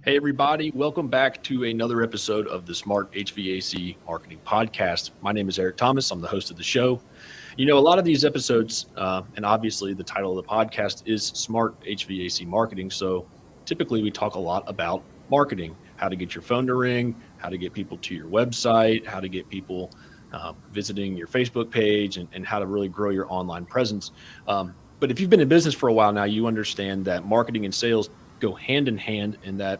Hey, everybody. Welcome back to another episode of the Smart HVAC Marketing Podcast. My name is Eric Thomas. I'm the host of the show. You know, a lot of these episodes, and obviously the title of the podcast is Smart HVAC Marketing. So typically we talk a lot about marketing, how to get your phone to ring, how to get people to your website, how to get people visiting your Facebook page, and how to really grow your online presence. But if you've been in business for a while now, you understand that marketing and sales go hand in hand, and that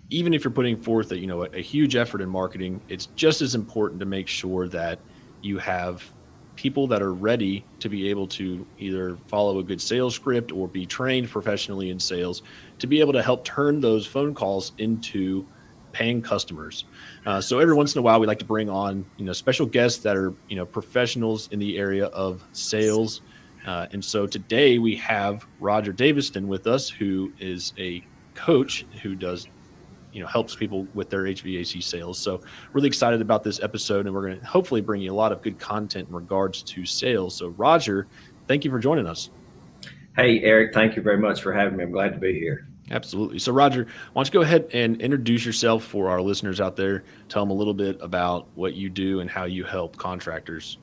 even if you're putting forth a huge effort in marketing, it's just as important to make sure that you have people that are ready to be able to either follow a good sales script or be trained professionally in sales to be able to help turn those phone calls into paying customers. So every once in a while, we like to bring on, special guests that are, professionals in the area of sales. And so today we have Roger Daviston with us, who is a coach who does helps people with their HVAC sales. So really excited about this episode, and we're going to hopefully bring you a lot of good content in regards to sales. So Roger, thank you for joining us. Hey, Eric, thank you very much for having me. I'm glad to be here. Absolutely. So Roger, why don't you go ahead and introduce yourself for our listeners out there? Tell them a little bit about what you do and how you help contractors.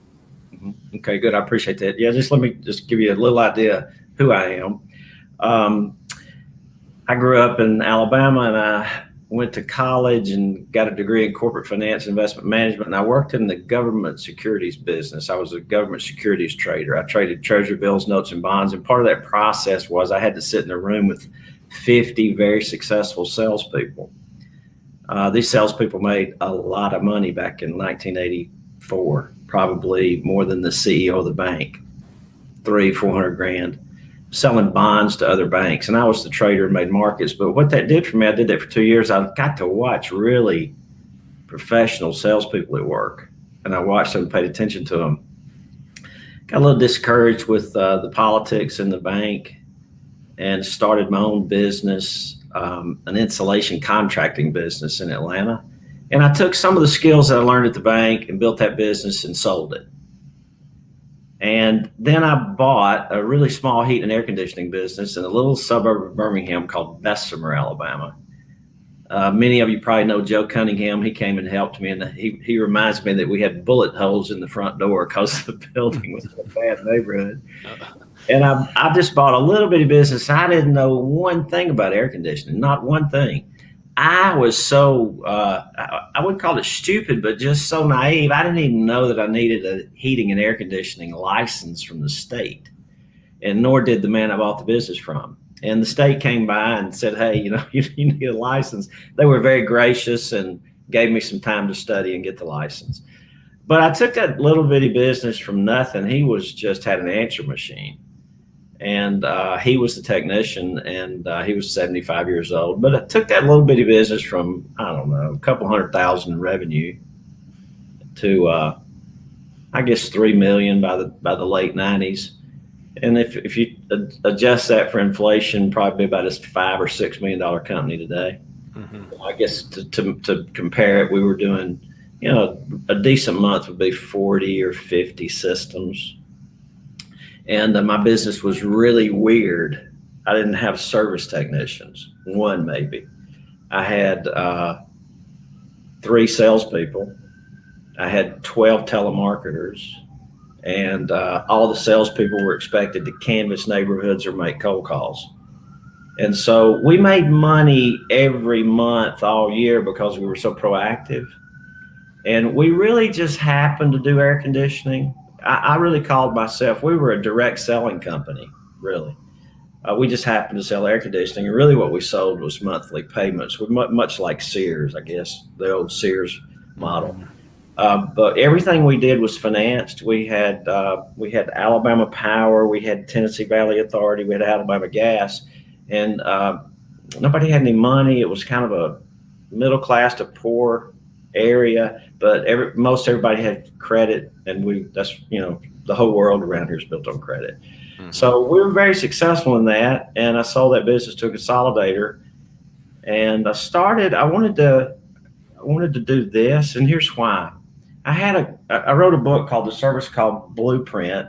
Okay, good. I appreciate that. Yeah, let me give you a little idea who I am. I grew up in Alabama, and I went to college and got a degree in corporate finance and investment management, and I worked in the government securities business. I was a government securities trader. I traded treasury bills, notes, and bonds, and part of that process was I had to sit in a room with 50 very successful salespeople. These salespeople made a lot of money back in 1984, probably more than the CEO of the bank, $300,000-400,000 grand, selling bonds to other banks. And I was the trader and made markets. But what that did for me, I did that for 2 years. I got to watch really professional salespeople at work, and I watched them, paid attention to them. Got a little discouraged with the politics in the bank, and started my own business, an insulation contracting business in Atlanta. And I took some of the skills that I learned at the bank and built that business and sold it. And then I bought a really small heat and air conditioning business in a little suburb of Birmingham called Bessemer, Alabama. Many of you probably know Joe Cunningham. He came and helped me, and he reminds me that we had bullet holes in the front door because the building was in a bad neighborhood. And I just bought a little bitty business. I didn't know one thing about air conditioning, not one thing. I was so, I wouldn't call it stupid, but just so naive. I didn't even know that I needed a heating and air conditioning license from the state, and nor did the man I bought the business from. And the state came by and said, hey, you need a license. They were very gracious and gave me some time to study and get the license. But I took that little bitty business from nothing. He had an answer machine. And he was the technician, and he was 75 years old. But I took that little bitty business from, I don't know, a couple 100,000 in revenue to, I guess, 3 million by the late 90s. And if you adjust that for inflation, probably about a $5 or $6 million company today. Mm-hmm. I guess to compare it, we were doing, a decent month would be 40 or 50 systems. And my business was really weird. I didn't have service technicians, one maybe. I had 3 salespeople. I had 12 telemarketers, and all the salespeople were expected to canvass neighborhoods or make cold calls. And so we made money every month all year because we were so proactive. And we really just happened to do air conditioning. I really called myself, we were a direct selling company, really. We just happened to sell air conditioning, and really what we sold was monthly payments, much like Sears, I guess, the old Sears model. But everything we did was financed. We had Alabama Power, we had Tennessee Valley Authority, we had Alabama Gas, and nobody had any money. It was kind of a middle class to poor area, but most everybody had credit, and the whole world around here is built on credit. Mm-hmm. So we were very successful in that, and I sold that business to a consolidator, and I wanted to do this, and here's why. I wrote a book called The Service Called Blueprint,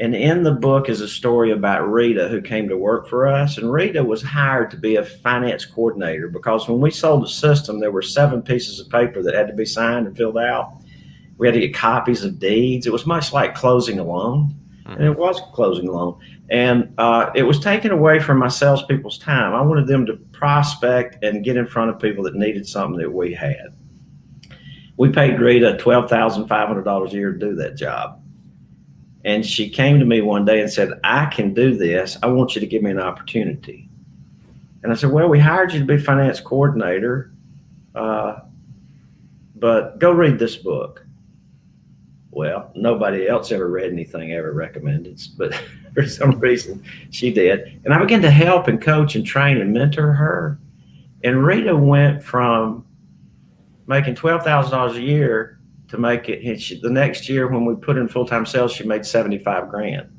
And in the book is a story about Rita, who came to work for us. And Rita was hired to be a finance coordinator because when we sold the system, there were 7 pieces of paper that had to be signed and filled out. We had to get copies of deeds. It was much like closing a loan. And it was closing a loan. And it was taken away from my salespeople's time. I wanted them to prospect and get in front of people that needed something that we had. We paid Rita $12,500 a year to do that job. And she came to me one day and said, I can do this. I want you to give me an opportunity. And I said, well, we hired you to be finance coordinator, but go read this book. Well, nobody else ever read anything ever recommended, but for some reason she did. And I began to help and coach and train and mentor her. And Rita went from making $12,000 a year to make it, the next year when we put in full-time sales, she made $75,000. And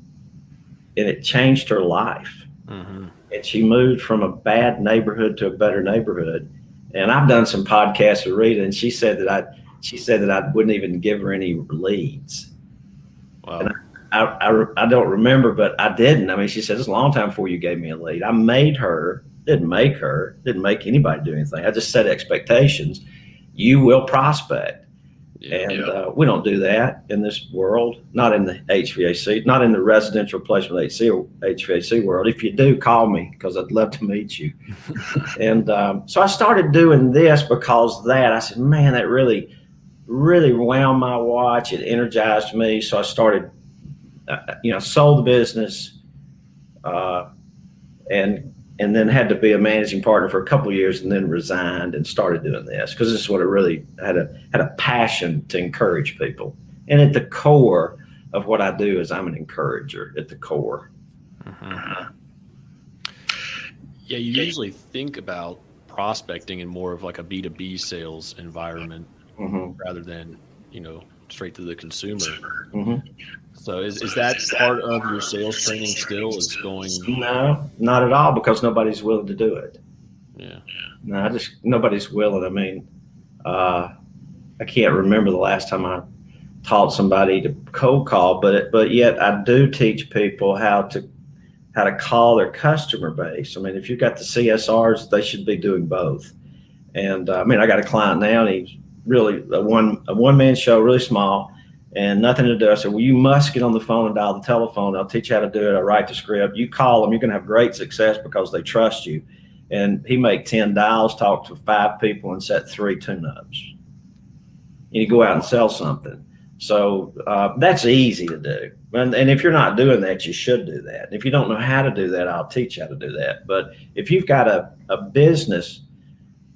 it changed her life. Mm-hmm. And she moved from a bad neighborhood to a better neighborhood. And I've done some podcasts with Rita, and she said that I wouldn't even give her any leads. Wow. And I don't remember, but I didn't. I mean, she said, it's a long time before you gave me a lead. I made her, didn't make anybody do anything. I just set expectations. You will prospect. And we don't do that in this world, not in the HVAC, not in the residential placement HVAC world. If you do, call me because I'd love to meet you. And so I started doing this because of that. I said, man, that really wound my watch. It energized me. So I started, sold the business and then had to be a managing partner for a couple of years and then resigned and started doing this because this is what it really had a passion to encourage people. And at the core of what I do is I'm an encourager at the core. Mm-hmm. Yeah, you usually think about prospecting in more of like a B2B sales environment rather than, straight to the consumer. Mm-hmm. So is that part of your sales training still is going? No, not at all, because nobody's willing to do it. Yeah. No, nobody's willing. I mean, I can't remember the last time I taught somebody to cold call, but yet I do teach people how to call their customer base. I mean, if you've got the CSRs, they should be doing both. And I got a client now, and he's really a one-man show, really small, and nothing to do. I said, well, you must get on the phone and dial the telephone. I'll teach you how to do it. I'll write the script. You call them. You're going to have great success because they trust you. And he made 10 dials, talked to 5 people, and set 3 tune-ups. And you go out and sell something. So that's easy to do. And if you're not doing that, you should do that. And if you don't know how to do that, I'll teach you how to do that. But if you've got a business,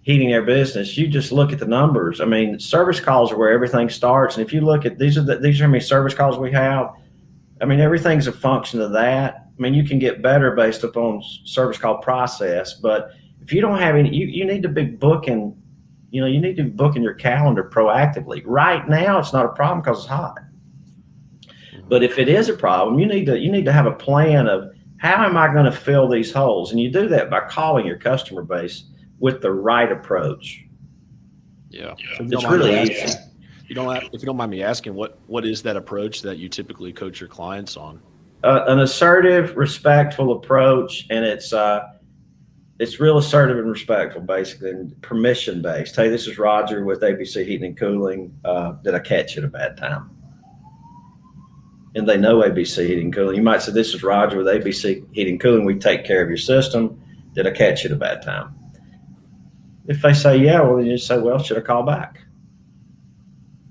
heating air business, you just look at the numbers. I mean, service calls are where everything starts. And if you look at these are how many service calls we have. I mean, everything's a function of that. I mean, you can get better based upon service call process, but if you don't have any, you need to be booking. You need to be booking your calendar proactively. Right now, it's not a problem because it's hot. But if it is a problem, you need to have a plan of how am I going to fill these holes, and you do that by calling your customer base with the right approach. Yeah, it's really easy. If you don't mind me asking, what is that approach that you typically coach your clients on? An assertive, respectful approach, and it's real assertive and respectful, basically, and permission based. Hey, this is Roger with ABC Heating and Cooling. Did I catch you at a bad time? And they know ABC Heating and Cooling. You might say, this is Roger with ABC Heating and Cooling. We take care of your system. Did I catch you at a bad time? If they say, yeah, well, then you say, well, should I call back?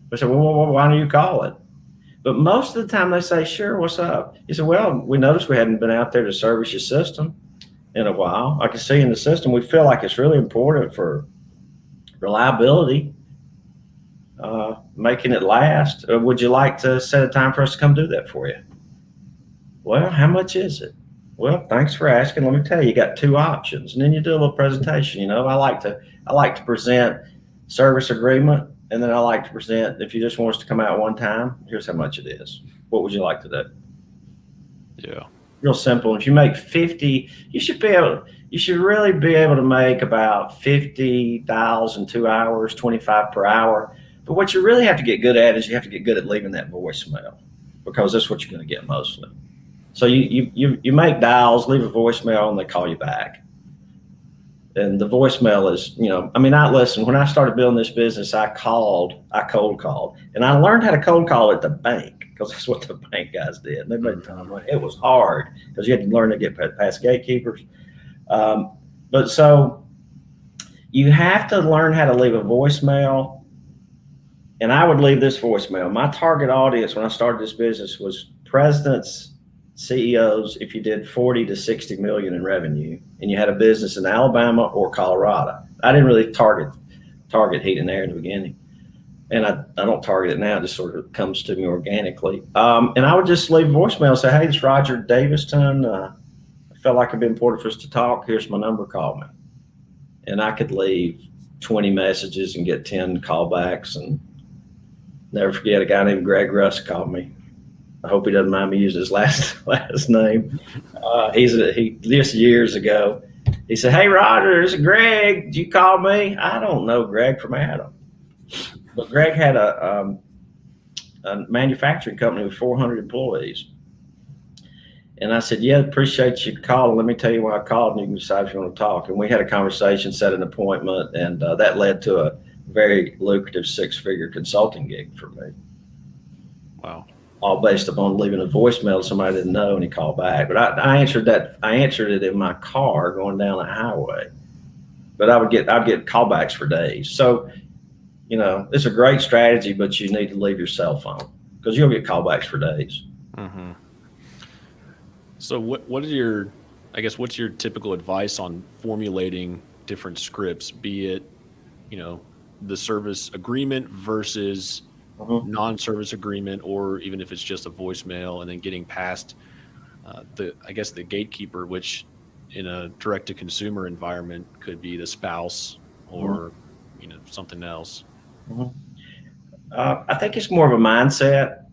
They say, well, why don't you call it? But most of the time they say, sure, what's up? You say, well, we noticed we hadn't been out there to service your system in a while. I can see in the system, we feel like it's really important for reliability, making it last. Would you like to set a time for us to come do that for you? Well, how much is it? Well, thanks for asking. Let me tell you, you got 2 options. And then you do a little presentation. I like to present service agreement, and then I like to present, if you just want us to come out one time, here's how much it is. What would you like to do? Yeah. Real simple. If you make 50, you should really be able to make about 50 dials in 2 hours, 25 per hour. But what you really have to get good at is you have to get good at leaving that voicemail. because that's what you're going to get mostly. So you make dials, leave a voicemail, and they call you back. And the voicemail is, listen, when I started building this business, I cold called, and I learned how to cold call at the bank because that's what the bank guys did. They made a ton of money. It was hard because you had to learn to get past gatekeepers. But so you have to learn how to leave a voicemail. And I would leave this voicemail. My target audience when I started this business was presidents, CEOs, if you did 40 to 60 million in revenue and you had a business in Alabama or Colorado. I didn't really target heat and air in the beginning. And I don't target it now. It just sort of comes to me organically. And I would just leave a voicemail and say, hey, it's Roger Daviston. I felt like it'd be important for us to talk. Here's my number, call me. And I could leave 20 messages and get 10 callbacks. And never forget a guy named Greg Russ called me. I hope he doesn't mind me using his last name. He this years ago. He said, "Hey Roger, it's Greg. Did you call me?" I don't know Greg from Adam, but Greg had a manufacturing company with 400 employees, and I said, "Yeah, appreciate you calling. Let me tell you why I called, and you can decide if you want to talk." And we had a conversation, set an appointment, and that led to a very lucrative 6-figure consulting gig for me. Wow. All based upon leaving a voicemail to somebody I didn't know, and he called back. But I answered it in my car going down the highway. But I'd get callbacks for days. So, it's a great strategy, but you need to leave your cell phone because you'll get callbacks for days. Mm-hmm. So what's your typical advice on formulating different scripts, be it, the service agreement versus non-service agreement, or even if it's just a voicemail, and then getting past the gatekeeper, which in a direct-to-consumer environment could be the spouse or something else. I think it's more of a mindset.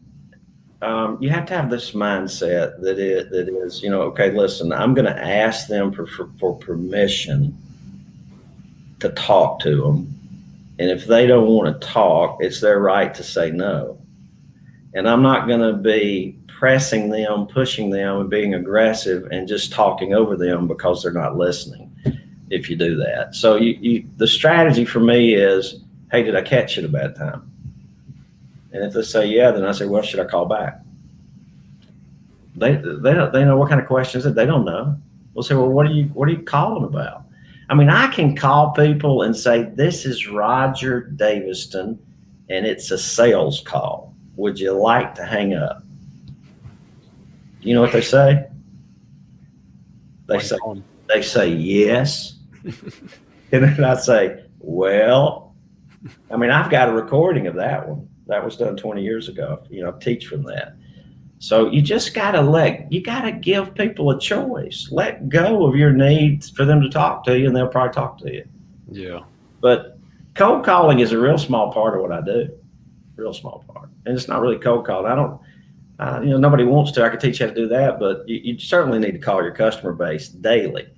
You have to have this mindset that is, okay, listen, I'm going to ask them for permission to talk to them. And if they don't want to talk, it's their right to say no. And I'm not going to be pressing them, pushing them, and being aggressive and just talking over them because they're not listening if you do that. So the strategy for me is, hey, did I catch you at a bad time? And if they say yeah, then I say, well, should I call back? They know what kind of questions that they don't know. We'll say, well, what are you calling about? I mean, I can call people and say, this is Roger Daviston, and it's a sales call. Would you like to hang up? You know what they say? They say yes. And then I say, well, I mean, I've got a recording of that one. That was done 20 years ago. I teach from that. So you just got to give people a choice. Let go of your need for them to talk to you, and they'll probably talk to you. Yeah. But cold calling is a real small part of what I do. Real small part. And it's not really cold calling. I don't, nobody wants to. I could teach you how to do that, but you certainly need to call your customer base daily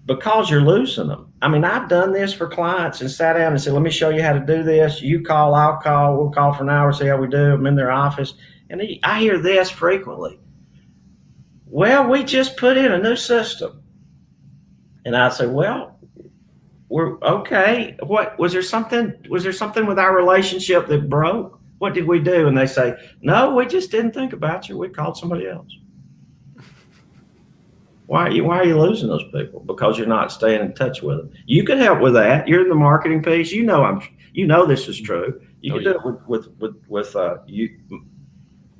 because you're losing them. I mean, I've done this for clients and sat down and said, let me show you how to do this. You call, I'll call. We'll call for an hour, see how we do. I'm in their office. And I hear this frequently. Well, we just put in a new system. And I say, well, we're okay. What was there something with our relationship that broke? What did we do? And they say, no, we just didn't think about you. We called somebody else. Why are you losing those people? Because you're not staying in touch with them. You could help with that. You're in the marketing piece. This is true. You could do it with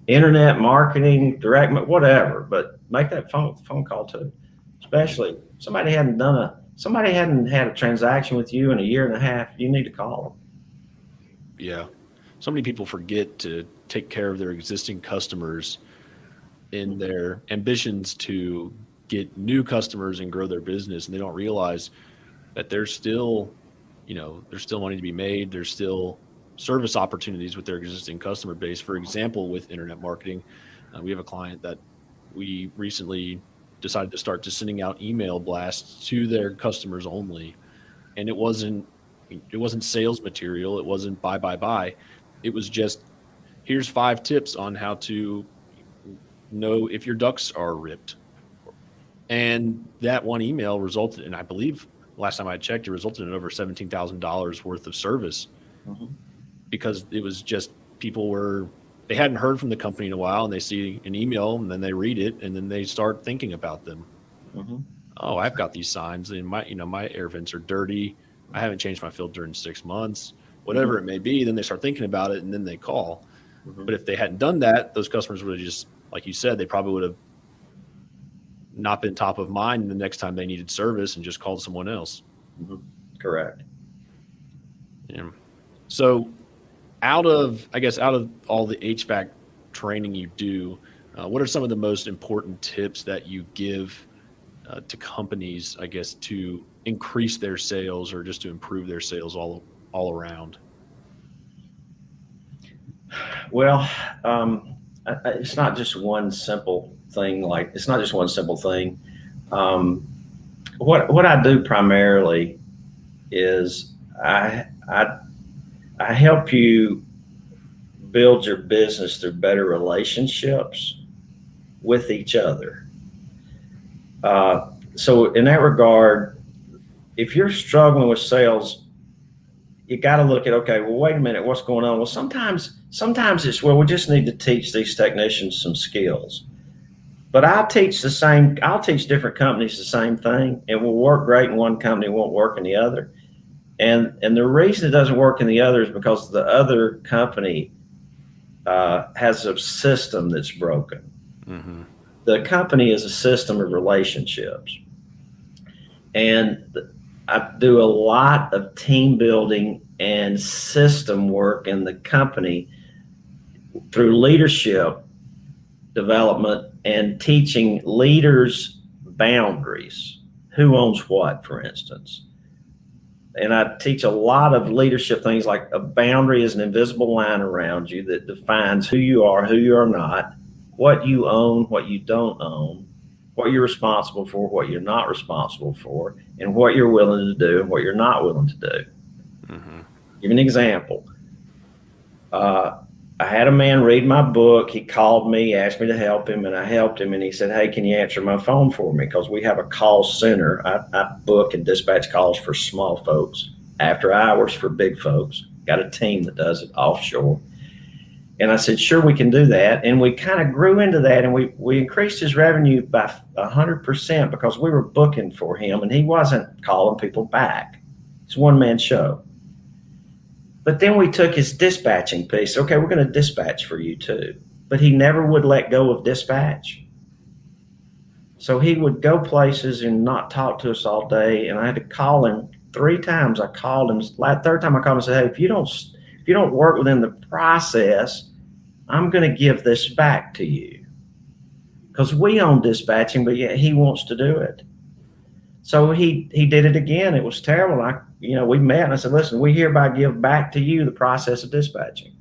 internet marketing, direct, whatever, but make that phone call too. Especially somebody hadn't had a transaction with you in a year and a half. You need to call them. Yeah. So many people forget to take care of their existing customers in their ambitions to get new customers and grow their business. And they don't realize that there's still money to be made. There's still service opportunities with their existing customer base. For example, with internet marketing, we have a client that we recently decided to start just sending out email blasts to their customers only. And it wasn't sales material. It wasn't buy. It was just, here's 5 tips on how to know if your ducts are ripped. And that one email resulted in, I believe, last time I checked, it resulted in over $17,000 worth of service Mm-hmm. because it was just they hadn't heard from the company in a while, and they see an email and then they read it and then they start thinking about them. Mm-hmm. Oh, I've got these signs and my air vents are dirty. I haven't changed my filter in 6 months, whatever Mm-hmm. it may be. Then they start thinking about it and then they call. Mm-hmm. But if they hadn't done that, those customers would have just, like you said, they probably would have not been top of mind the next time they needed service and just called someone else. Mm-hmm. Correct. Yeah. So out of all the HVAC training you do, what are some of the most important tips that you give to companies, I guess, to increase their sales or just to improve their sales all around? Well, it's not just one simple thing. It's not just one simple thing. Um, what I do primarily is I help you build your business through better relationships with each other. So in that regard, if you're struggling with sales, you got to look at, okay, well, wait a minute, what's going on? Well, sometimes it's, well, we just need to teach these technicians some skills. But I'll teach different companies the same thing. It will work great in one company, won't work in the other. And the reason it doesn't work in the other is because the other company has a system that's broken. Mm-hmm. The company is a system of relationships. And I do a lot of team building and system work in the company through leadership development and teaching leaders boundaries. Who owns what, for instance? And I teach a lot of leadership things, like a boundary is an invisible line around you that defines who you are not, what you own, what you don't own, what you're responsible for, what you're not responsible for, and what you're willing to do and what you're not willing to do. Mm-hmm. Give an example. I had a man read my book. He called me, asked me to help him, and I helped him. And he said, hey, can you answer my phone for me? Because we have a call center. I book and dispatch calls for small folks, after hours for big folks. Got a team that does it offshore. And I said, sure, we can do that. And we kind of grew into that, and we increased his revenue by 100% because we were booking for him, and he wasn't calling people back. It's a one-man show. But then we took his dispatching piece. Okay, we're going to dispatch for you too. But he never would let go of dispatch. So he would go places and not talk to us all day. And I had to call him 3 times. I called him. Third time I called him and said, hey, if you don't work within the process, I'm going to give this back to you. Because we own dispatching, but yet he wants to do it. So he did it again. It was terrible. We met and I said, listen, we hereby give back to you the process of dispatching.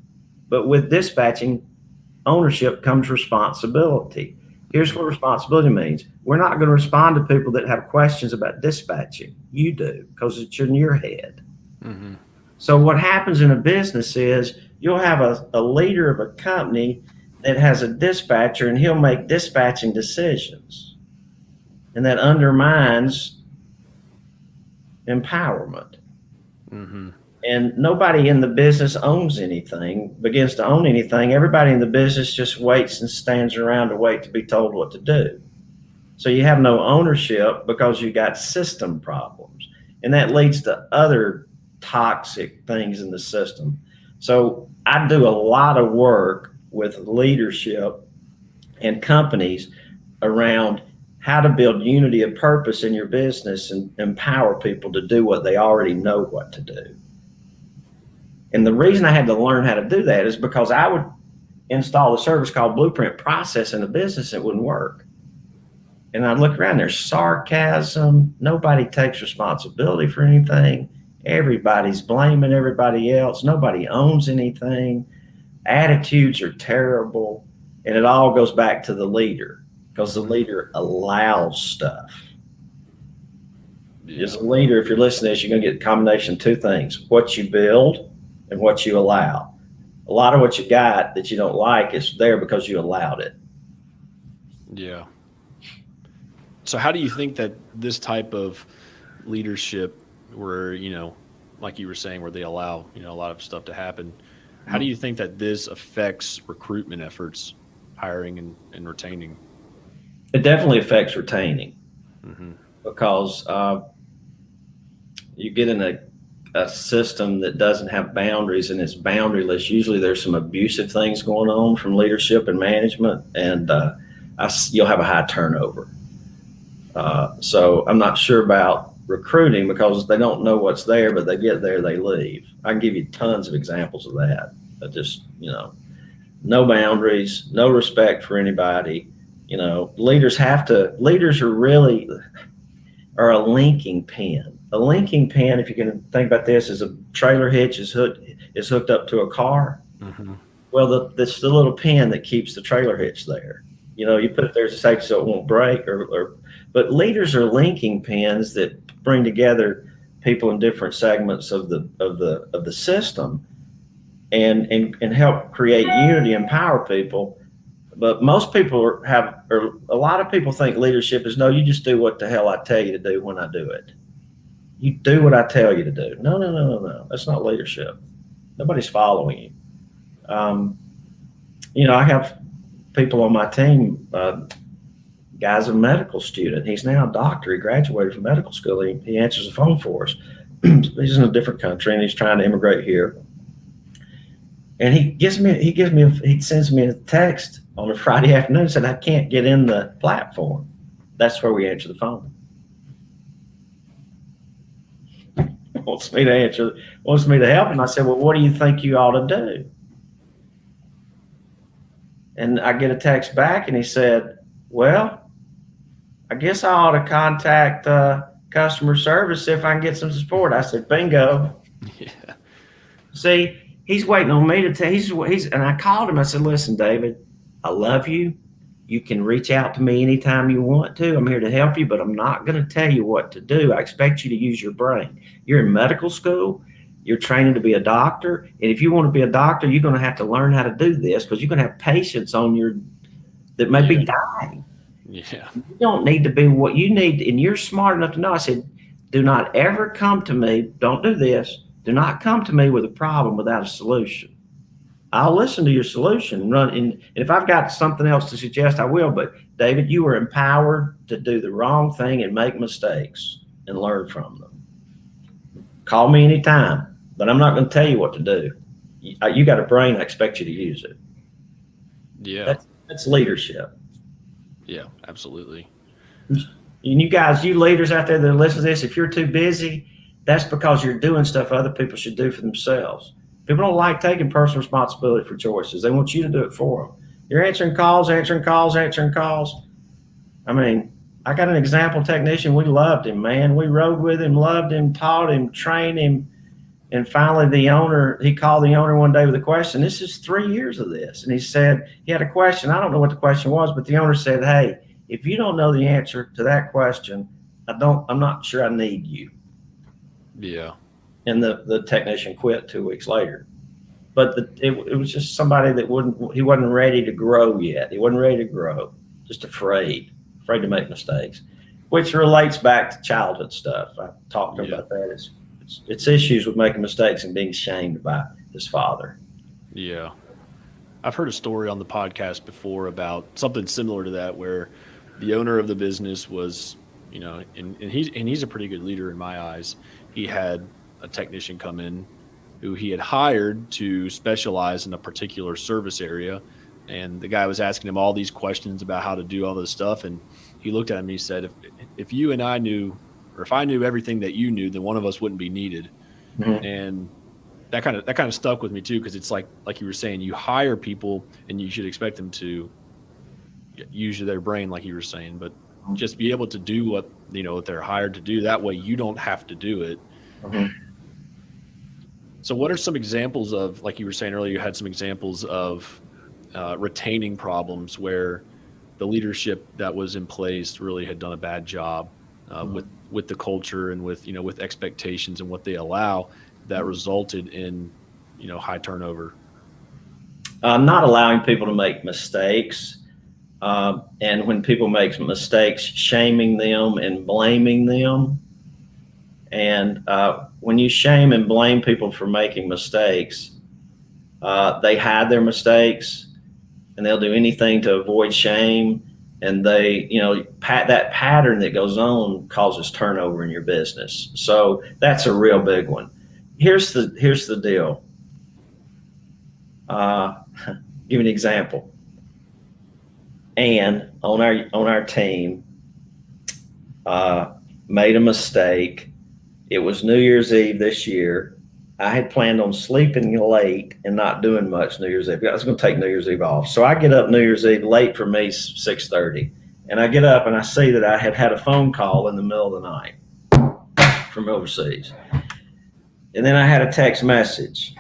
But with dispatching ownership comes responsibility. Here's what responsibility means. We're not going to respond to people that have questions about dispatching. You do, because it's in your head. Mm-hmm. So what happens in a business is you'll have a leader of a company that has a dispatcher, and he'll make dispatching decisions. And that undermines empowerment. Mm-hmm. And nobody in the business begins to own anything. Everybody in the business just waits and stands around to wait to be told what to do. So you have no ownership because you got system problems. And that leads to other toxic things in the system. So I do a lot of work with leadership and companies around how to build unity of purpose in your business and empower people to do what they already know what to do. And the reason I had to learn how to do that is because I would install a service called Blueprint Process in a business that wouldn't work. And I'd look around, there's sarcasm. Nobody takes responsibility for anything. Everybody's blaming everybody else. Nobody owns anything. Attitudes are terrible. And it all goes back to the leader, because the leader allows stuff. Yeah. As a leader, if you're listening to this, you're going to get a combination of 2 things: what you build and what you allow. A lot of what you got that you don't like is there because you allowed it. Yeah. So how do you think that this type of leadership where, like you were saying, where they allow, a lot of stuff to happen, how do you think that this affects recruitment efforts, hiring and retaining? It definitely affects retaining Hmm. because you get in a system that doesn't have boundaries and it's boundaryless. Usually there's some abusive things going on from leadership and management, and you'll have a high turnover. So I'm not sure about recruiting because they don't know what's there, but they get there, they leave. I can give you tons of examples of that. But just, no boundaries, no respect for anybody. Leaders are a linking pin. A linking pin, if you can think about this, is a trailer hitch is hooked up to a car. Hmm. Well, that's the little pin that keeps the trailer hitch there. You put it there to safety so it won't break. But leaders are linking pins that bring together people in different segments of the system and help create unity, empower people. But most people or a lot of people think leadership is no, you just do what the hell I tell you to do when I do it. You do what I tell you to do. No, no, no, no, no. That's not leadership. Nobody's following you. I have people on my team. Guy's a medical student. He's now a doctor. He graduated from medical school. He answers the phone for us. He's in a different country and he's trying to immigrate here. And he sends me a text on a Friday afternoon and said, I can't get in the platform. That's where we answer the phone. Wants me to help him. I said, well, what do you think you ought to do? And I get a text back and he said, well, I guess I ought to contact customer service, see if I can get some support. I said, bingo. Yeah. See, he's waiting on me to tell. And I called him. I said, listen, David, I love you. You can reach out to me anytime you want to. I'm here to help you, but I'm not going to tell you what to do. I expect you to use your brain. You're in medical school. You're training to be a doctor. And if you want to be a doctor, you're going to have to learn how to do this because you're going to have patients that may be dying. Yeah. You don't need to be what you need. And you're smart enough to know. I said, do not ever come to me. Don't do this. Do not come to me with a problem without a solution. I'll listen to your solution, and if I've got something else to suggest, I will. But David, you are empowered to do the wrong thing and make mistakes and learn from them. Call me anytime, but I'm not going to tell you what to do. You got a brain. I expect you to use it. Yeah. That's leadership. Yeah, absolutely. And you guys, you leaders out there that listen to this, if you're too busy, that's because you're doing stuff other people should do for themselves. People don't like taking personal responsibility for choices. They want you to do it for them. You're answering calls. I mean, I got an example technician. We loved him, man. We rode with him, loved him, taught him, trained him. And finally, he called the owner one day with a question. This is 3 years of this. And he said, he had a question. I don't know what the question was, but the owner said, hey, if you don't know the answer to that question, I'm not sure I need you. Yeah. And the technician quit 2 weeks later. But it was just somebody that he wasn't ready to grow yet. He wasn't ready to grow, just afraid to make mistakes, which relates back to childhood stuff. I talked about that. It's issues with making mistakes and being shamed by his father. Yeah. I've heard a story on the podcast before about something similar to that, where the owner of the business was, and he's a pretty good leader in my eyes. He had a technician come in who he had hired to specialize in a particular service area. And the guy was asking him all these questions about how to do all this stuff. And he looked at him and he said, if you and I knew, or if I knew everything that you knew, then one of us wouldn't be needed. Mm-hmm. And that kind of stuck with me too. Cause it's like you were saying, you hire people and you should expect them to use their brain, like you were saying, but just be able to do what they're hired to do. That way you don't have to do it. Mm-hmm. So what are some examples of, like you were saying earlier, you had some examples of retaining problems where the leadership that was in place really had done a bad job with the culture and with expectations and what they allow that resulted in, high turnover? Not allowing people to make mistakes And when people make mistakes, shaming them and blaming them. And when you shame and blame people for making mistakes, they hide their mistakes and they'll do anything to avoid shame. And they, that pattern that goes on causes turnover in your business. So that's a real big one. Here's the deal. Give an example. Ann on our team made a mistake. It was New Year's Eve this year. I had planned on sleeping late and not doing much New Year's Eve. I was going to take New Year's Eve off. So I get up New Year's Eve late for me, 6:30. And I get up and I see that I had a phone call in the middle of the night from overseas. And then I had a text message.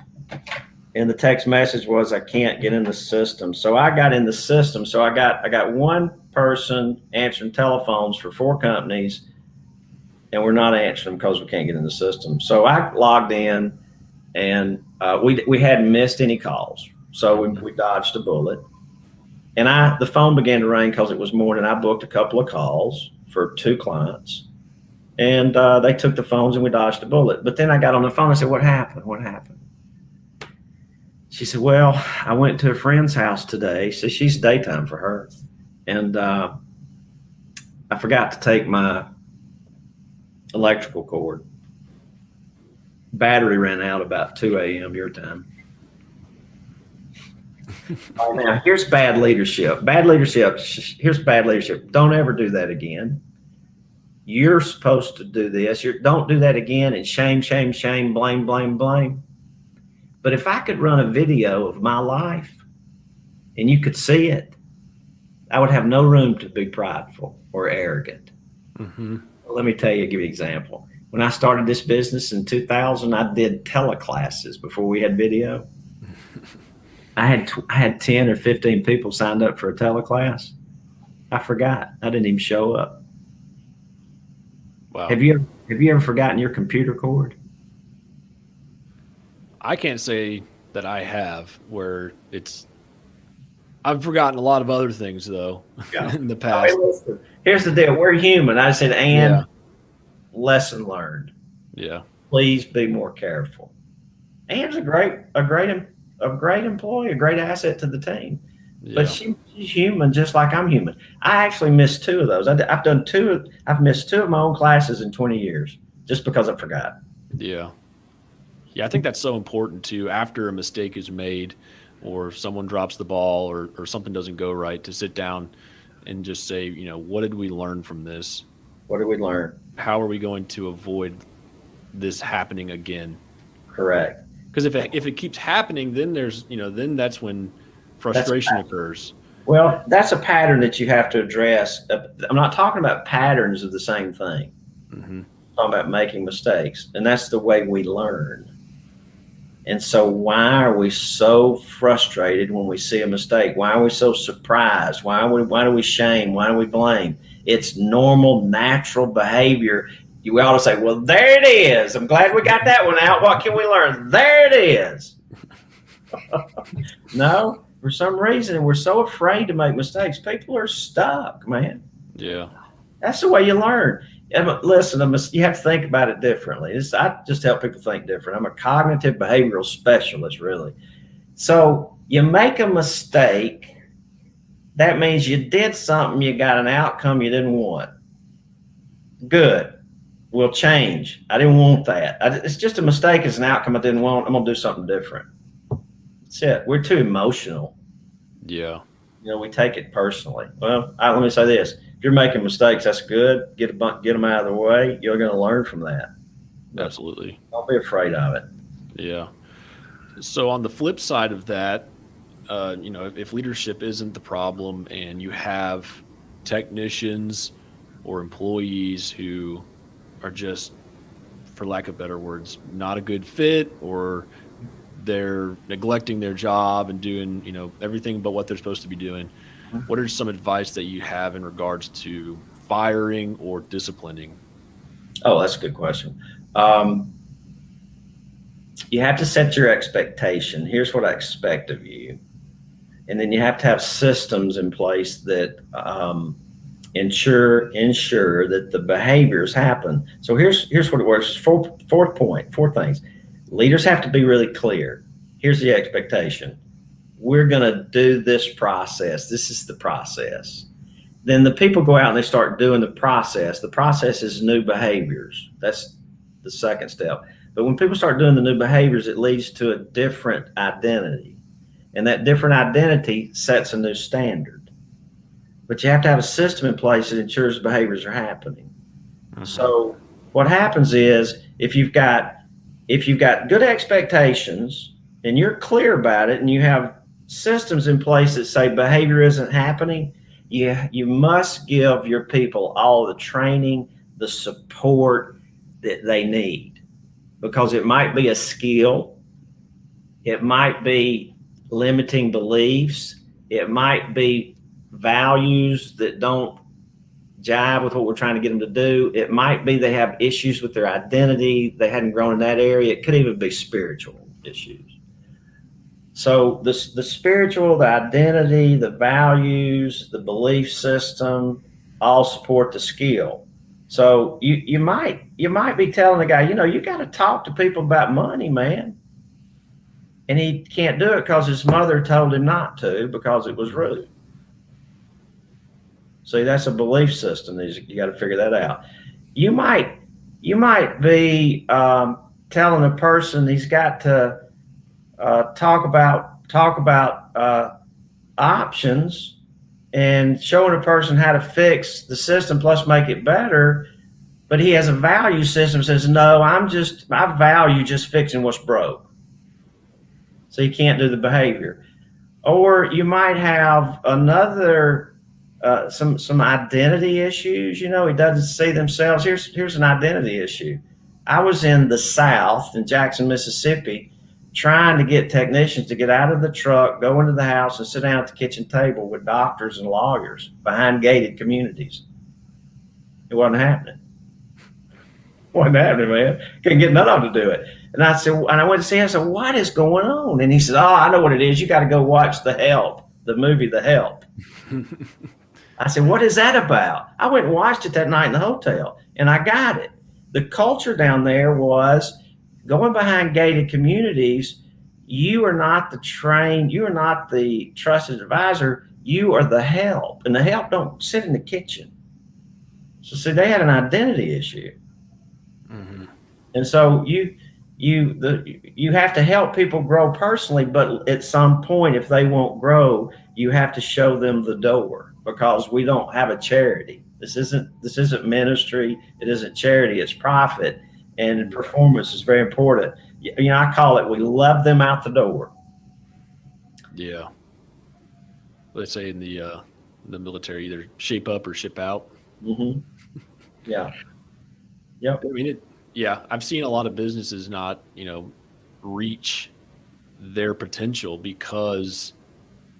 And the text message was, I can't get in the system. So I got in the system. So I got one person answering telephones for 4 companies, and we're not answering them because we can't get in the system. So I logged in, and we hadn't missed any calls. So we dodged a bullet. And the phone began to ring because it was morning. I booked a couple of calls for 2 clients, and they took the phones and we dodged a bullet. But then I got on the phone. I said, what happened? What happened? She said, well, I went to a friend's house today. So she's daytime for her. And I forgot to take my electrical cord. Battery ran out about 2 a.m. your time. Now, here's bad leadership. Here's bad leadership. Don't ever do that again. You're supposed to do this. Don't do that again. And shame, shame, shame, blame, blame, blame. But if I could run a video of my life and you could see it, I would have no room to be prideful or arrogant. Mm-hmm. Well, let me give you an example. When I started this business in 2000, I did teleclasses before we had video. I had 10 or 15 people signed up for a teleclass. I forgot. I didn't even show up. Wow. Have you ever forgotten your computer cord? I can't say that I have, where I've forgotten a lot of other things though in the past. Listen, here's the deal. We're human. I said, and lesson learned. Yeah. Please be more careful. Ann's a great employee, a great asset to the team. Yeah. But she's human, just like I'm human. I actually missed 2 of those. I've missed 2 of my own classes in 20 years just because I forgot. Yeah. Yeah, I think that's so important too. After a mistake is made, or someone drops the ball, or something doesn't go right, to sit down and just say, what did we learn from this? What did we learn? How are we going to avoid this happening again? Correct. Because if it keeps happening, then then that's when frustration occurs. Well, that's a pattern that you have to address. I'm not talking about patterns of the same thing. Mm-hmm. I'm talking about making mistakes, and that's the way we learn. And so why are we so frustrated when we see a mistake? Why are we so surprised? Why do we shame? Why do we blame? It's normal, natural behavior. You ought to say, well, there it is. I'm glad we got that one out. What can we learn? There it is. No, for some reason, we're so afraid to make mistakes. People are stuck, man. Yeah. That's the way you learn. Listen, you have to think about it differently. I just help people think different. I'm a cognitive behavioral specialist, really. So you make a mistake, that means you did something, you got an outcome you didn't want. Good. We'll change. I didn't want that. It's just a mistake. It's an outcome I didn't want. I'm going to do something different. That's it. We're too emotional. Yeah. We take it personally. Well, let me say this. If you're making mistakes, that's good. Get them out of the way. You're going to learn from that. Absolutely. Don't be afraid of it. Yeah. So on the flip side of that, if leadership isn't the problem and you have technicians or employees who are just, for lack of better words, not a good fit, or they're neglecting their job and doing, everything but what they're supposed to be doing, what are some advice that you have in regards to firing or disciplining? Oh, that's a good question. You have to set your expectation. Here's what I expect of you. And then you have to have systems in place that ensure that the behaviors happen. So here's what it works. Four things. Leaders have to be really clear. Here's the expectation. We're going to do this process. This is the process. Then the people go out and they start doing the process. The process is new behaviors. That's the second step. But when people start doing the new behaviors, it leads to a different identity. And that different identity sets a new standard. But you have to have a system in place that ensures behaviors are happening. Mm-hmm. So what happens is if you've got good expectations and you're clear about it and you have systems in place that say behavior isn't happening, you must give your people all the training, the support that they need, because it might be a skill, it might be limiting beliefs, it might be values that don't jive with what we're trying to get them to do. It might be they have issues with their identity, they hadn't grown in that area. It could even be spiritual issues. So the spiritual, the identity, the values, the belief system all support the skill. So you might be telling the guy, you got to talk to people about money, man. And he can't do it because his mother told him not to because it was rude. See, that's a belief system. You got to figure that out. You might be telling a person he's got to talk about options and showing a person how to fix the system plus make it better. But he has a value system that says, no, I value just fixing what's broke. So you can't do the behavior. Or you might have another some identity issues. He doesn't see themselves. Here's an identity issue. I was in the South in Jackson, Mississippi, trying to get technicians to get out of the truck, go into the house, and sit down at the kitchen table with doctors and lawyers behind gated communities. It wasn't happening. Wasn't happening, man. Couldn't get none of them to do it. And I went to see him. I said, what is going on? And he said, I know what it is. You got to go watch The Help, the movie The Help. I said, what is that about? I went and watched it that night in the hotel, and I got it. The culture down there was going behind gated communities. You are not the trained, you are not the trusted advisor. You are the help, and the help don't sit in the kitchen. So see, they had an identity issue. Mm-hmm. And so you have to help people grow personally, but at some point, if they won't grow, you have to show them the door, because we don't have a charity. This isn't ministry. It isn't charity. It's profit, and performance is very important. I call it, we love them out the door. Yeah. Let's say in the military, either shape up or ship out. Mm-hmm. Yeah. Yep. I mean, I've seen a lot of businesses not, reach their potential because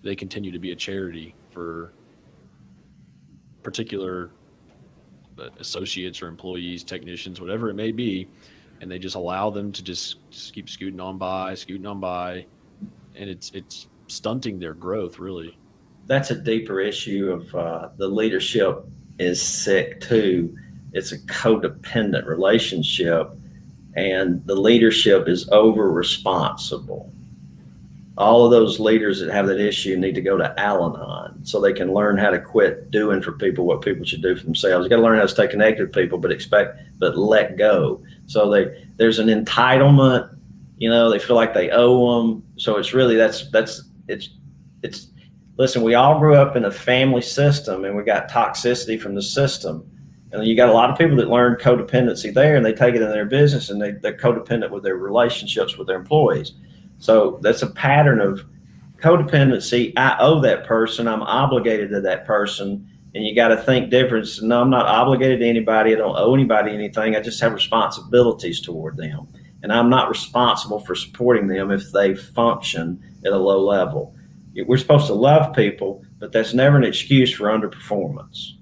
they continue to be a charity for particular associates or employees, technicians, whatever it may be, and they just allow them to just keep scooting on by, and it's stunting their growth, really. That's a deeper issue of the leadership is sick too. It's a codependent relationship, and the leadership is over responsible. All of those leaders that have that issue need to go to Al-Anon so they can learn how to quit doing for people what people should do for themselves. You got to learn how to stay connected to people, but let go. So there's an entitlement. They feel like they owe them. So it's really it's. Listen, we all grew up in a family system, and we got toxicity from the system. And you got a lot of people that learn codependency there, and they take it in their business, and they're codependent with their relationships with their employees. So that's a pattern of codependency. I owe that person. I'm obligated to that person. And you got to think different. No, I'm not obligated to anybody. I don't owe anybody anything. I just have responsibilities toward them. And I'm not responsible for supporting them if they function at a low level. We're supposed to love people, but that's never an excuse for underperformance.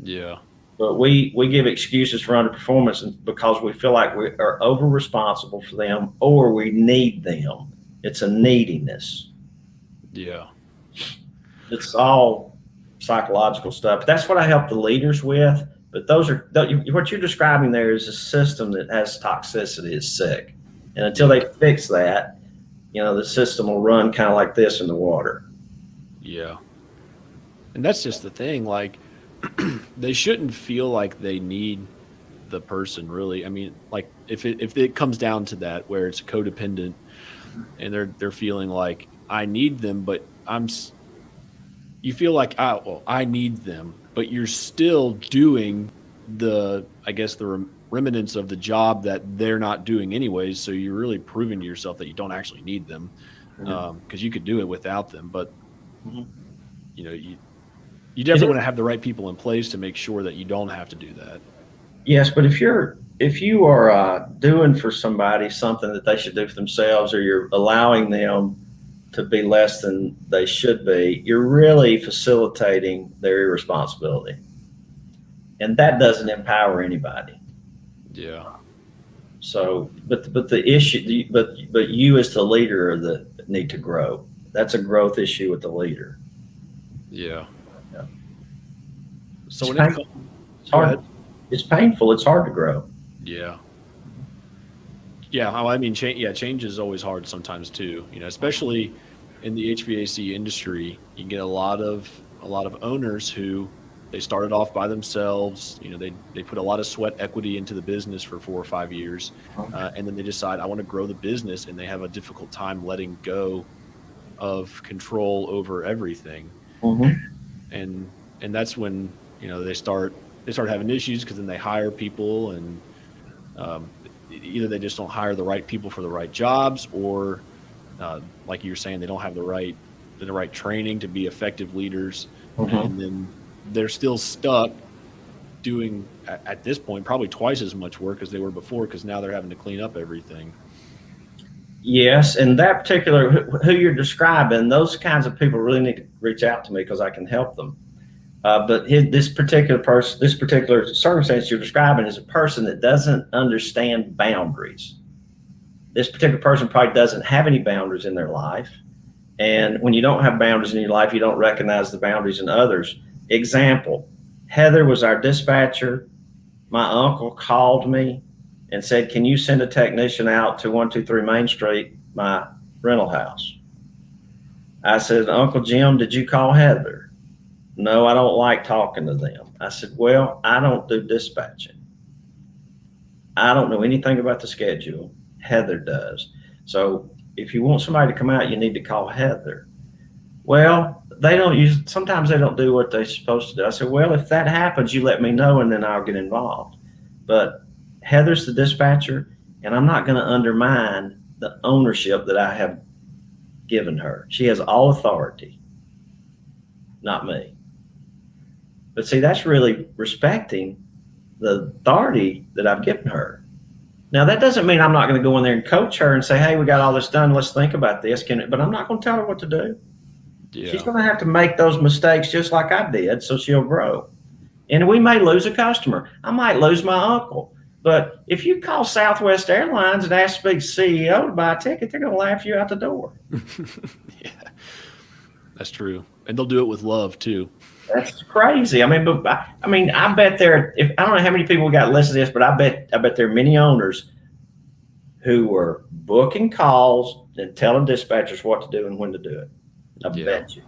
Yeah. But we give excuses for underperformance because we feel like we are over responsible for them, or we need them. It's a neediness. Yeah. It's all psychological stuff. That's what I help the leaders with. But what you're describing there is a system that has toxicity, is sick. And until they fix that, the system will run kind of like this in the water. Yeah. And that's just the thing. Like, they shouldn't feel like they need the person, really. I mean, like, if it comes down to that, where it's codependent and they're feeling like I need them, but you feel like, I need them, but you're still doing I guess the remnants of the job that they're not doing anyways. So you're really proving to yourself that you don't actually need them, because you could do it without them. But you definitely want to have the right people in place to make sure that you don't have to do that. Yes, but if you are doing for somebody something that they should do for themselves, or you're allowing them to be less than they should be, you're really facilitating their irresponsibility, and that doesn't empower anybody. Yeah. So, but the issue, but you as the leader are the need to grow. That's a growth issue with the leader. Yeah. Yeah. So it's hard. It's painful. It's hard to grow. Yeah. Yeah. I mean, change is always hard sometimes too. Especially in the HVAC industry, you get a lot of owners who they started off by themselves. They put a lot of sweat equity into the business for 4 or 5 years, and then they decide, I want to grow the business, and they have a difficult time letting go of control over everything. And that's when they start having issues, because then they hire people, and either they just don't hire the right people for the right jobs, or like you were saying, they don't have the right training to be effective leaders, and then they're still stuck doing, at this point, probably twice as much work as they were before, because now they're having to clean up everything. Yes, and that particular who you're describing, those kinds of people really need to reach out to me, because I can help them. But this particular circumstance you're describing is a person that doesn't understand boundaries. This particular person probably doesn't have any boundaries in their life. And when you don't have boundaries in your life, you don't recognize the boundaries in others. Example, Heather was our dispatcher. My uncle called me and said, can you send a technician out to 123 Main Street, my rental house? I said, Uncle Jim, did you call Heather? No, I don't like talking to them. I said, well, I don't do dispatching. I don't know anything about the schedule. Heather does. So if you want somebody to come out, you need to call Heather. Well, sometimes they don't do what they're supposed to do. I said, well, if that happens, you let me know, and then I'll get involved. But Heather's the dispatcher, and I'm not going to undermine the ownership that I have given her. She has all authority, not me. But see, that's really respecting the authority that I've given her. Now, that doesn't mean I'm not going to go in there and coach her and say, hey, we got all this done, let's think about this. But I'm not going to tell her what to do. Yeah. She's going to have to make those mistakes just like I did, so she'll grow. And we may lose a customer. I might lose my uncle. But if you call Southwest Airlines and ask the CEO to buy a ticket, they're going to laugh you out the door. Yeah, that's true. And they'll do it with love too. That's crazy. I mean, I bet I don't know how many people got listened to this, but I bet there are many owners who were booking calls and telling dispatchers what to do and when to do it. I bet you.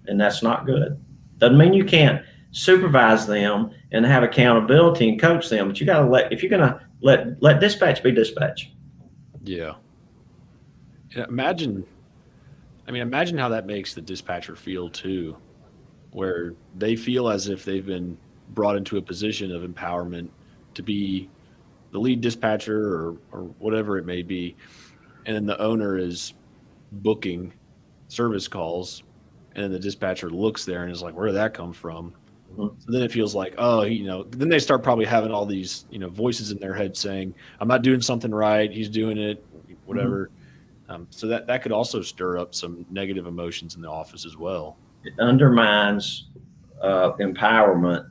And that's not good. Doesn't mean you can't supervise them and have accountability and coach them, but you got to if you're going to let dispatch be dispatch. Yeah. Imagine how that makes the dispatcher feel too, where they feel as if they've been brought into a position of empowerment to be the lead dispatcher or whatever it may be. And then the owner is booking service calls, and then the dispatcher looks there and is like, where did that come from? So then it feels like, then they start probably having all these, voices in their head saying, I'm not doing something right. He's doing it, whatever. So that could also stir up some negative emotions in the office as well. It undermines empowerment,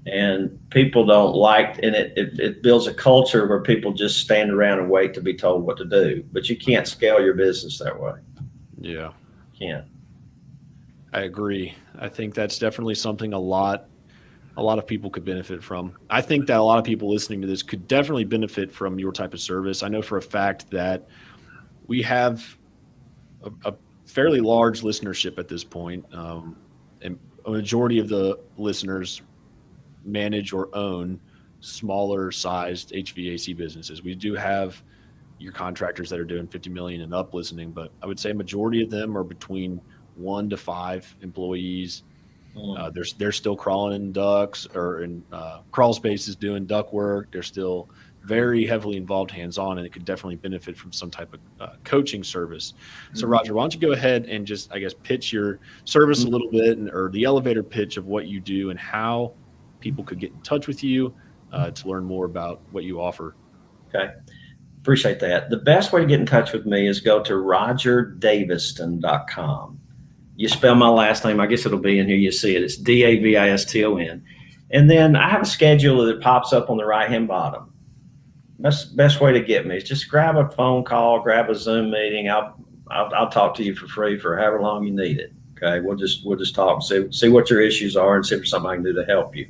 and people don't like, and it builds a culture where people just stand around and wait to be told what to do. But you can't scale your business that way. Yeah. You can't. I agree. I think that's definitely something a lot of people could benefit from. I think that a lot of people listening to this could definitely benefit from your type of service. I know for a fact that we have a fairly large listenership at this point, and a majority of the listeners manage or own smaller sized HVAC businesses. We do have your contractors that are doing 50 million and up listening, but I would say a majority of them are between 1 to 5 employees. They're still crawling in ducts or in crawl spaces doing duct work. They're still very heavily involved hands-on, and it could definitely benefit from some type of coaching service. So Roger, why don't you go ahead and just, I guess, pitch your service a little bit, or the elevator pitch of what you do and how people could get in touch with you to learn more about what you offer. Okay. Appreciate that. The best way to get in touch with me is go to rogerdaviston.com. You spell my last name, I guess it'll be in here. You see it. It's Daviston. And then I have a schedule that pops up on the right-hand bottom. Best way to get me is just grab a phone call, grab a Zoom meeting. I'll talk to you for free for however long you need it. Okay, we'll just talk, see what your issues are, and see if there's something I can do to help you.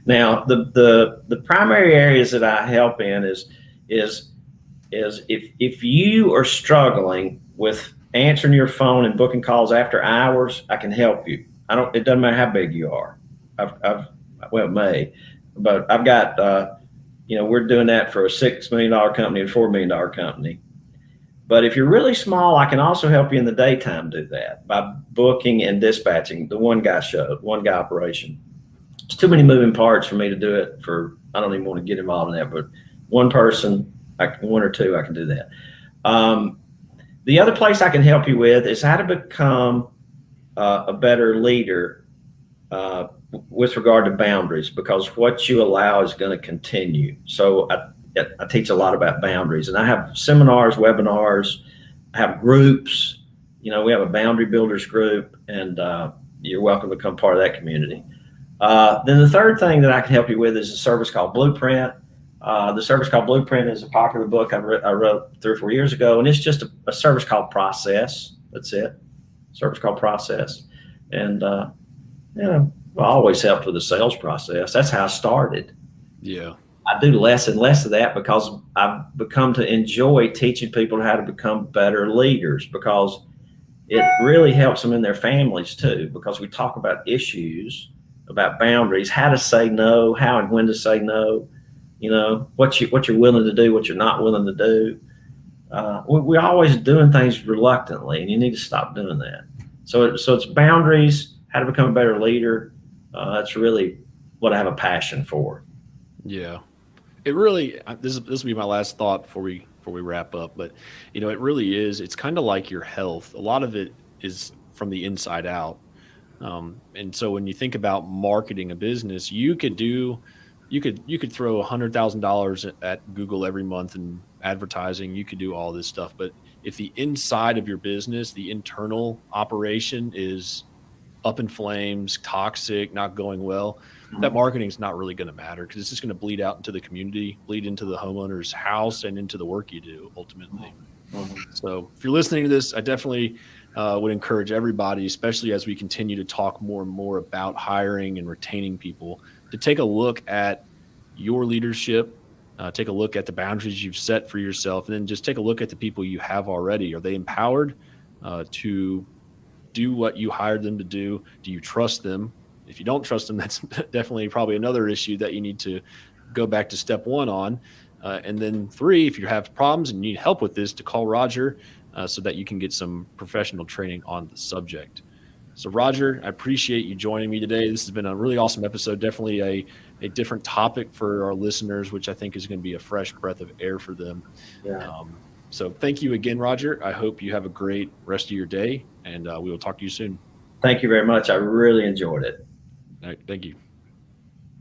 Now, the primary areas that I help in is if you are struggling with answering your phone and booking calls after hours, I can help you. It doesn't matter how big you are. It may, but I've got, we're doing that for a $6 million company and $4 million company. But if you're really small, I can also help you in the daytime do that by booking and dispatching the one guy operation. It's too many moving parts for me to do it I don't even want to get involved in that, but one person, one or two, I can do that. The other place I can help you with is how to become a better leader with regard to boundaries, because what you allow is going to continue. So I teach a lot about boundaries, and I have seminars, webinars, I have groups. We have a boundary builders group, and you're welcome to become part of that community. Then the third thing that I can help you with is a service called Blueprint. The service called Blueprint is a popular book I wrote 3 or 4 years ago, and it's just a service called Process. That's it. Service called Process. And, I always helped with the sales process. That's how I started. Yeah. I do less and less of that because I've become to enjoy teaching people how to become better leaders, because it really helps them in their families too, because we talk about issues, about boundaries, how to say no, how and when to say no, what you're willing to do, what you're not willing to do. We're always doing things reluctantly, and you need to stop doing that. So it's boundaries, how to become a better leader. That's really what I have a passion for. Yeah, it really. This will be my last thought before we wrap up. But it really is. It's kind of like your health. A lot of it is from the inside out. And so when you think about marketing a business, you could throw $100,000 at Google every month in advertising. You could do all this stuff, but if the inside of your business, the internal operation is up in flames, toxic, not going well, that marketing is not really going to matter, because it's just going to bleed out into the community, bleed into the homeowner's house, and into the work you do ultimately. So if you're listening to this, I definitely would encourage everybody, especially as we continue to talk more and more about hiring and retaining people, to take a look at your leadership, take a look at the boundaries you've set for yourself, and then just take a look at the people you have already. Are they empowered to do what you hired them to do? Do you trust them? If you don't trust them, that's definitely probably another issue that you need to go back to step 1 on. And then 3, if you have problems and need help with this, to call Roger so that you can get some professional training on the subject. So Roger, I appreciate you joining me today. This has been a really awesome episode. Definitely a different topic for our listeners, which I think is going to be a fresh breath of air for them. Yeah. So thank you again, Roger. I hope you have a great rest of your day, and we will talk to you soon. Thank you very much. I really enjoyed it. All right, thank you.